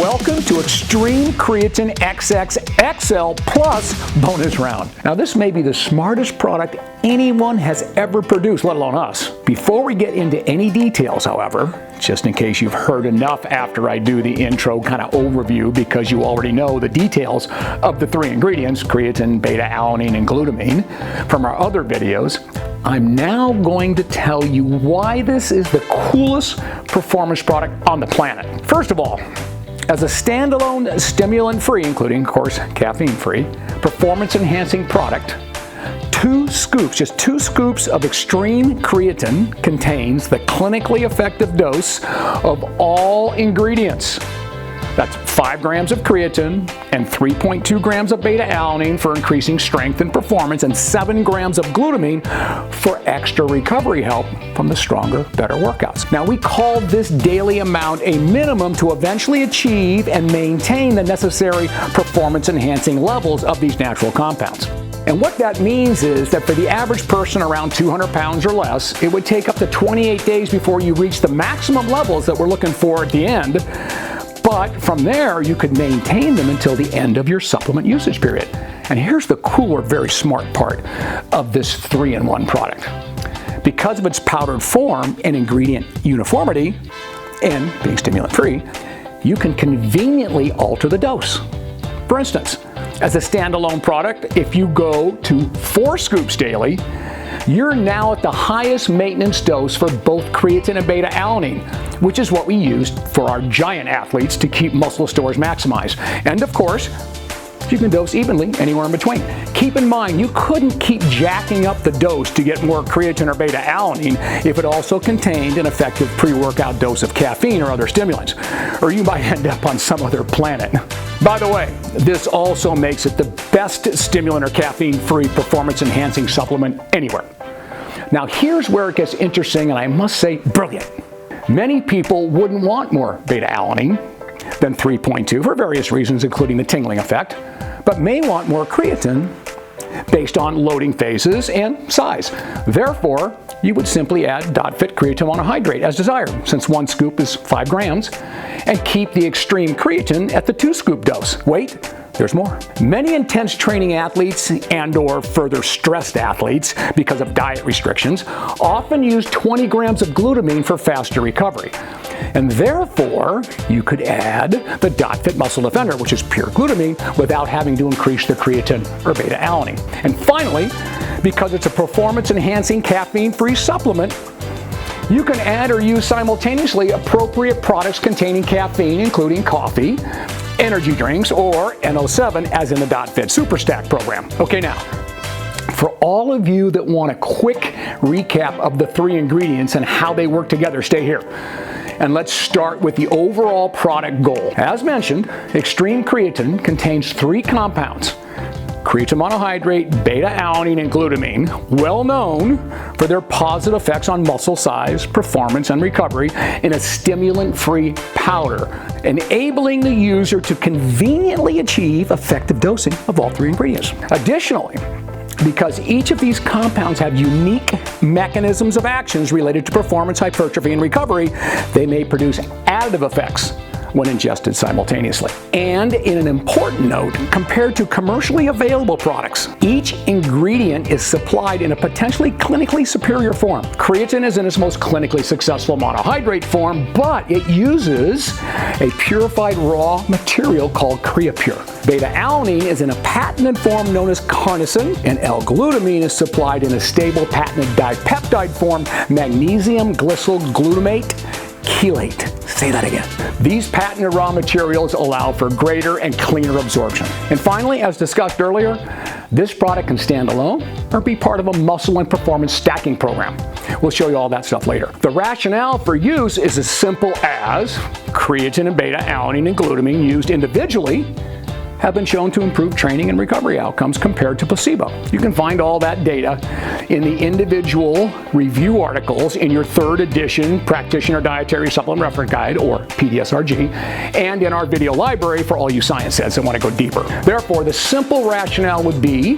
Welcome to Extreme Creatine XXXL Plus bonus round. Now this may be the smartest product anyone has ever produced, let alone us. Before we get into any details, however, just in case you've heard enough after I do the intro kind of overview because you already know the details of the three ingredients, creatine, beta-alanine, and glutamine, from our other videos, I'm now going to tell you why this is the coolest performance product on the planet. First of all, as a standalone stimulant-free, including, of course, caffeine-free, performance-enhancing product, just two scoops of extreme creatine contains the clinically effective dose of all ingredients. That's 5 grams of creatine and 3.2 grams of beta-alanine for increasing strength and performance, and 7 grams of glutamine for extra recovery help from the stronger, better workouts. Now, we call this daily amount a minimum to eventually achieve and maintain the necessary performance-enhancing levels of these natural compounds. And what that means is that for the average person around 200 pounds or less, it would take up to 28 days before you reach the maximum levels that we're looking for at the end. But from there, you could maintain them until the end of your supplement usage period. And here's the cooler, very smart part of this 3-in-1 product. Because of its powdered form and ingredient uniformity, and being stimulant-free, you can conveniently alter the dose. For instance, as a standalone product, if you go to 4 scoops daily, you're now at the highest maintenance dose for both creatine and beta-alanine, which is what we used for our giant athletes to keep muscle stores maximized. And of course, you can dose evenly anywhere in between. Keep in mind, you couldn't keep jacking up the dose to get more creatine or beta-alanine if it also contained an effective pre-workout dose of caffeine or other stimulants, or you might end up on some other planet. By the way, this also makes it the best stimulant or caffeine-free performance-enhancing supplement anywhere. Now here's where it gets interesting, and I must say brilliant. Many people wouldn't want more beta-alanine than 3.2 for various reasons, including the tingling effect, but may want more creatine based on loading phases and size. Therefore, you would simply add .fit creatine monohydrate as desired, since 1 scoop is 5 grams, and keep the extreme creatine at the 2-scoop dose. Wait, there's more. Many intense training athletes and/or further stressed athletes, because of diet restrictions, often use 20 grams of glutamine for faster recovery. And therefore, you could add the .fit Muscle Defender, which is pure glutamine, without having to increase the creatine or beta-alanine. And finally, because it's a performance-enhancing caffeine-free supplement, you can add or use simultaneously appropriate products containing caffeine, including coffee, energy drinks, or NO7, as in the .fit Super Stack program. Okay, now, for all of you that want a quick recap of the 3 ingredients and how they work together, stay here. And let's start with the overall product goal. As mentioned, Extreme Creatine contains 3 compounds: creatine monohydrate, beta-alanine, and glutamine, well known for their positive effects on muscle size, performance, and recovery, in a stimulant-free powder, enabling the user to conveniently achieve effective dosing of all 3 ingredients. Additionally, because each of these compounds have unique mechanisms of actions related to performance, hypertrophy, and recovery, they may produce additive effects when ingested simultaneously. And in an important note, compared to commercially available products, each ingredient is supplied in a potentially clinically superior form. Creatine is in its most clinically successful monohydrate form, but it uses a purified raw material called CreaPure. Beta-alanine is in a patented form known as carnosine, and L-glutamine is supplied in a stable patented dipeptide form, magnesium glycyl glutamate chelate. Say that again. These patented raw materials allow for greater and cleaner absorption. And finally, as discussed earlier, this product can stand alone or be part of a muscle and performance stacking program. We'll show you all that stuff later. The rationale for use is as simple as creatine and beta-alanine and glutamine used individually have been shown to improve training and recovery outcomes compared to placebo. You can find all that data in the individual review articles in your 3rd edition Practitioner Dietary Supplement Reference Guide, or PDSRG, and in our video library for all you science heads that want to go deeper. Therefore, the simple rationale would be,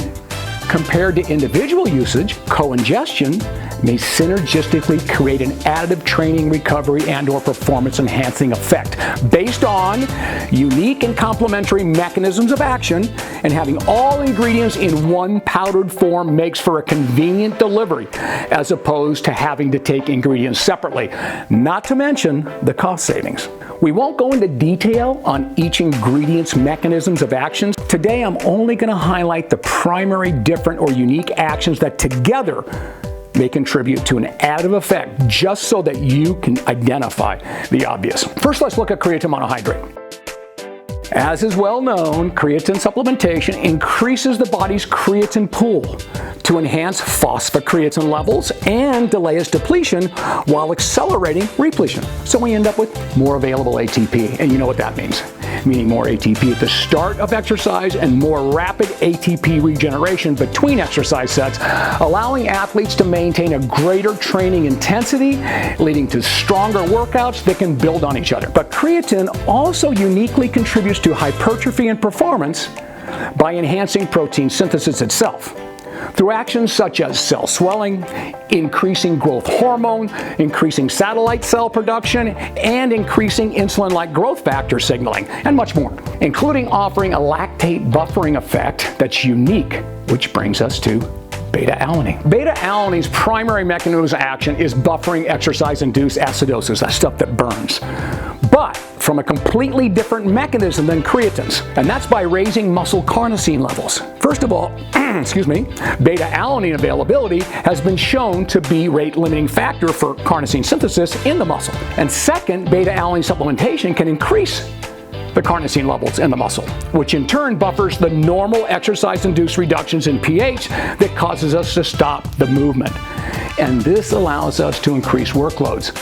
compared to individual usage, co-ingestion may synergistically create an additive training, recovery, and/or performance-enhancing effect based on unique and complementary mechanisms of action, and having all ingredients in one powdered form makes for a convenient delivery as opposed to having to take ingredients separately, not to mention the cost savings. We won't go into detail on each ingredient's mechanisms of actions. Today I'm only going to highlight the primary different or unique actions that together may contribute to an additive effect, just so that you can identify the obvious. First, let's look at creatine monohydrate. As is well known, creatine supplementation increases the body's creatine pool to enhance phosphocreatine levels and delay its depletion while accelerating repletion. So we end up with more available ATP, and you know what that means. Meaning more ATP at the start of exercise and more rapid ATP regeneration between exercise sets, allowing athletes to maintain a greater training intensity, leading to stronger workouts that can build on each other. But creatine also uniquely contributes to hypertrophy and performance by enhancing protein synthesis itself through actions such as cell swelling, increasing growth hormone, increasing satellite cell production, and increasing insulin-like growth factor signaling, and much more, including offering a lactate buffering effect that's unique, which brings us to BetaAlanine. BetaAlanine's primary mechanism of action is buffering exercise-induced acidosis, that stuff that burns, but from a completely different mechanism than creatine's, and that's by raising muscle carnosine levels. First of all, BetaAlanine availability has been shown to be rate-limiting factor for carnosine synthesis in the muscle. And second, BetaAlanine supplementation can increase the carnosine levels in the muscle, which in turn buffers the normal exercise-induced reductions in pH that causes us to stop the movement. And this allows us to increase workloads.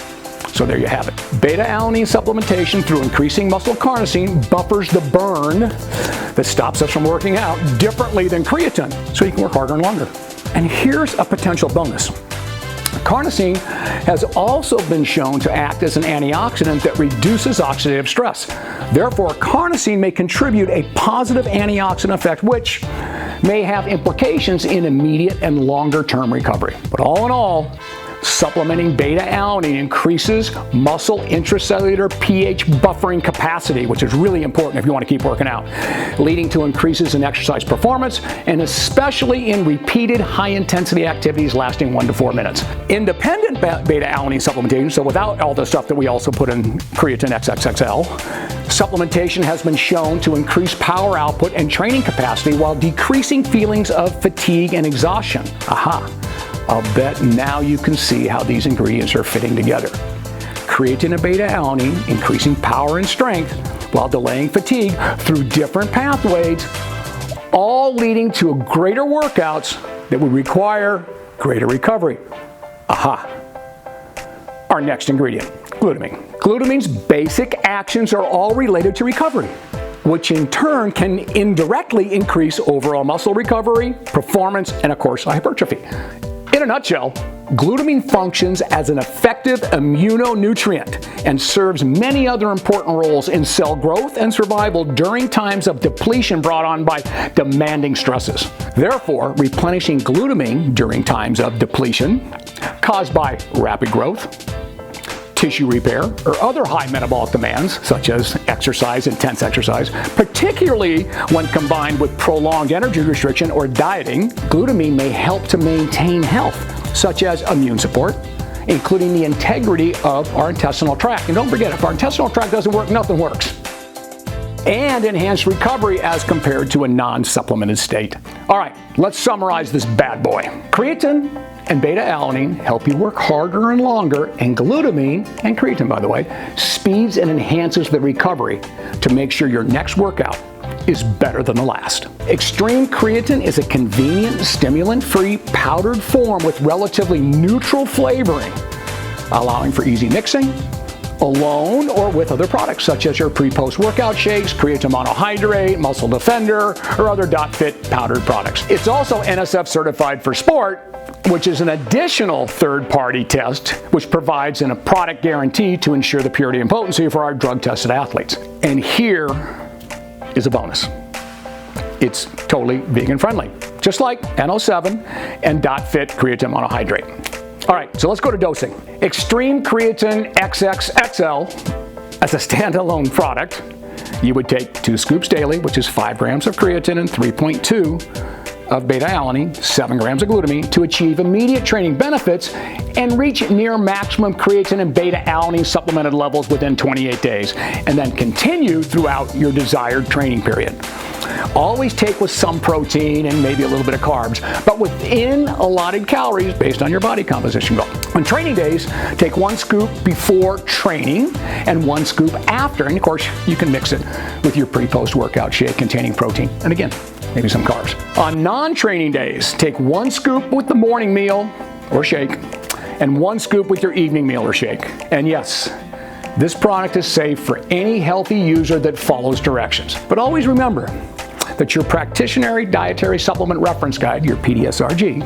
So there you have it. BetaAlanine supplementation through increasing muscle carnosine buffers the burn that stops us from working out differently than creatine, so you can work harder and longer. And here's a potential bonus. Carnosine has also been shown to act as an antioxidant that reduces oxidative stress. Therefore, carnosine may contribute a positive antioxidant effect, which may have implications in immediate and longer-term recovery. But all in all, supplementing BetaAlanine increases muscle intracellular pH buffering capacity, which is really important if you want to keep working out, leading to increases in exercise performance, and especially in repeated high-intensity activities lasting 1 to 4 minutes. Independent BetaAlanine supplementation, so without all the stuff that we also put in Creatine XXXL, supplementation has been shown to increase power output and training capacity while decreasing feelings of fatigue and exhaustion. Aha! I'll bet now you can see how these ingredients are fitting together. Creatine and BetaAlanine increasing power and strength while delaying fatigue through different pathways, all leading to greater workouts that would require greater recovery. Aha! Our next ingredient, glutamine. Glutamine's basic actions are all related to recovery, which in turn can indirectly increase overall muscle recovery, performance, and of course hypertrophy. In a nutshell, glutamine functions as an effective immunonutrient and serves many other important roles in cell growth and survival during times of depletion brought on by demanding stresses. Therefore, replenishing glutamine during times of depletion caused by rapid growth, tissue repair, or other high metabolic demands, such as exercise, intense exercise, particularly when combined with prolonged energy restriction or dieting. Glutamine may help to maintain health, such as immune support, including the integrity of our intestinal tract. And don't forget, if our intestinal tract doesn't work, nothing works. And enhance recovery as compared to a non-supplemented state. All right, let's summarize this bad boy. Creatine and BetaAlanine help you work harder and longer, and glutamine, and creatine by the way, speeds and enhances the recovery to make sure your next workout is better than the last. ExtremeCreatine is a convenient, stimulant-free powdered form with relatively neutral flavoring, allowing for easy mixing, alone or with other products such as your pre-post workout shakes, creatine monohydrate, muscle defender, or other .fit powdered products. It's also NSF certified for sport, which is an additional third-party test which provides a product guarantee to ensure the purity and potency for our drug-tested athletes. And here is a bonus. It's totally vegan friendly, just like NO7 and .fit creatine monohydrate. All right, so let's go to dosing. ExtremeCreatine XXXL as a standalone product, you would take 2 scoops daily, which is 5 grams of creatine and 3.2 of beta-alanine, 7 grams of glutamine, to achieve immediate training benefits and reach near maximum creatine and beta-alanine supplemented levels within 28 days, and then continue throughout your desired training period. Always take with some protein and maybe a little bit of carbs, but within allotted calories based on your body composition goal. On training days, take 1 scoop before training and 1 scoop after, and of course you can mix it with your pre-post workout shake containing protein, and again, maybe some carbs. On non-training days, take 1 scoop with the morning meal or shake and 1 scoop with your evening meal or shake. And yes, this product is safe for any healthy user that follows directions. But always remember that your Practitioner Dietary Supplement Reference Guide, your PDSRG,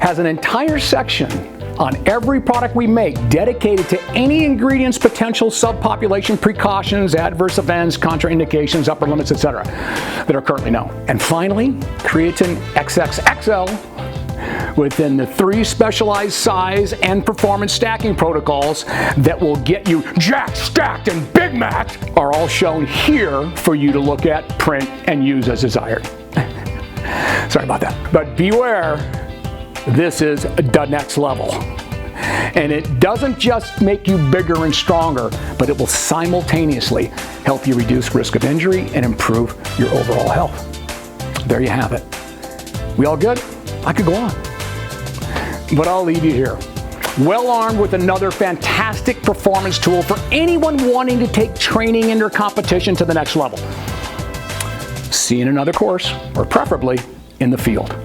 has an entire section on every product we make dedicated to any ingredient's potential subpopulation precautions, adverse events, contraindications, upper limits, etc. that are currently known. And finally, Creatine XXXL within the 3 specialized size and performance stacking protocols that will get you jacked, stacked, and Big Mac are all shown here for you to look at, print, and use as desired. Sorry about that. But beware, this is the next level. And it doesn't just make you bigger and stronger, but it will simultaneously help you reduce risk of injury and improve your overall health. There you have it. We all good? I could go on, but I'll leave you here. Well armed with another fantastic performance tool for anyone wanting to take training and their competition to the next level. See you in another course, or preferably in the field.